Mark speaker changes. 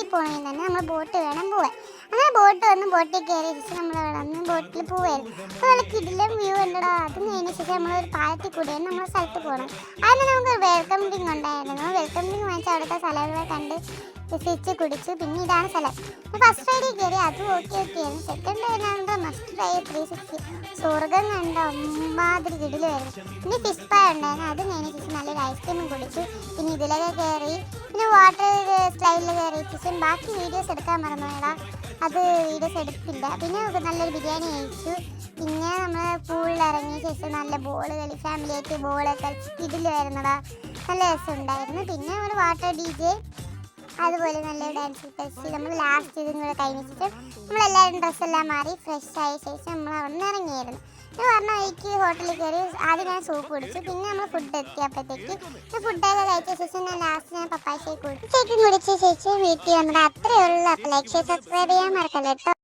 Speaker 1: ബീച്ചിൽ പോകണമെങ്കിൽ തന്നെ നമ്മൾ ബോട്ട് വേണം പോവാൻ. അങ്ങനെ ബോട്ട് വന്ന് ബോട്ടിൽ കയറിയ ശേഷം നമ്മൾ വന്ന് ബോട്ടിൽ പോവായിരുന്നു. അപ്പോൾ നല്ല കിടിലം വ്യൂ ഉണ്ടടാ. അത് കഴിഞ്ഞ ശേഷം നമ്മളൊരു പാലത്തിൽ കൂടെയാണ് നമ്മളെ സ്ഥലത്ത് പോകണം. അതിന് നമുക്ക് വെൽക്കം ഡ്രിങ്ക് ഉണ്ടായിരുന്നു. വെൽക്കം ഡ്രിങ്ക് വാങ്ങിച്ച് അവിടുത്തെ സ്ഥലങ്ങളെ കണ്ട് രസിച്ച് കുടിച്ചു. പിന്നെ ഇതാണ് സ്ഥലം. ഫസ്റ്റ് റൈഡിൽ കയറി അതും ഓക്കെയായിരുന്നു. സെക്കൻഡ് റൈഡിനാണ് മസ്റ്റ് ട്രൈ 360 സ്വർഗം കണ്ട ഒമ്മാതിരി കിടിലായിരുന്നു. പിന്നെ ഫിഷ് പായ ഉണ്ടായിരുന്നു. അത് കഴിഞ്ഞ ശേഷം നല്ലൊരു ഐസ്ക്രീമും കുടിച്ചു. പിന്നെ ഇതിലൊക്കെ കയറി പിന്നെ വാട്ടർ സ്ലൈഡിൽ കയറി ശേഷം ബാക്കി വീഡിയോസ് എടുക്കാൻ മറന്നുപോയടാ. അത് വീഡിയോസ് എടുത്തില്ല. പിന്നെ നല്ലൊരു ബിരിയാണി കഴിച്ചു. പിന്നെ നമ്മൾ പൂളിൽ ഇറങ്ങിയ ശേഷം നല്ല ബോൾ കളി ഫാമിലിയായിട്ട് ബോളൊക്കെ ഇതിലായിരുന്നടാ. നല്ല രസമുണ്ടായിരുന്നു. പിന്നെ നമ്മൾ വാട്ടർ DJ അതുപോലെ നല്ലൊരു ഡാൻസ് കളിച്ച് നമ്മൾ ലാസ്റ്റ് ഇതും കൂടെ കഴിഞ്ഞിട്ട് നമ്മളെല്ലാവരും ഡ്രസ്സെല്ലാം മാറി ഫ്രഷ് ആയ ശേഷം നമ്മൾ അവിടെ നിന്ന് ഇറങ്ങിയായിരുന്നു. എന്ന് പറഞ്ഞാൽ എനിക്ക് ഹോട്ടലിൽ കയറി ആദ്യം ഞാൻ സൂപ്പ് കുടിച്ചു. പിന്നെ നമ്മൾ ഫുഡ് എത്തിയപ്പോഴത്തേക്ക് ഫുഡൊക്കെ കഴിച്ച ശേഷം ലാസ്റ്റ് ഞാൻ പപ്പായ ഷേക്ക് കുടിച്ചു. കുടിച്ച ശേഷം വീട്ടിൽ വന്നിട്ട് അത്രയേ ഉള്ളൂ. അപ്പോൾ ലൈക്ക് സബ്സ്ക്രൈബ് ചെയ്യാൻ മറക്കല്ലോ കേട്ടോ.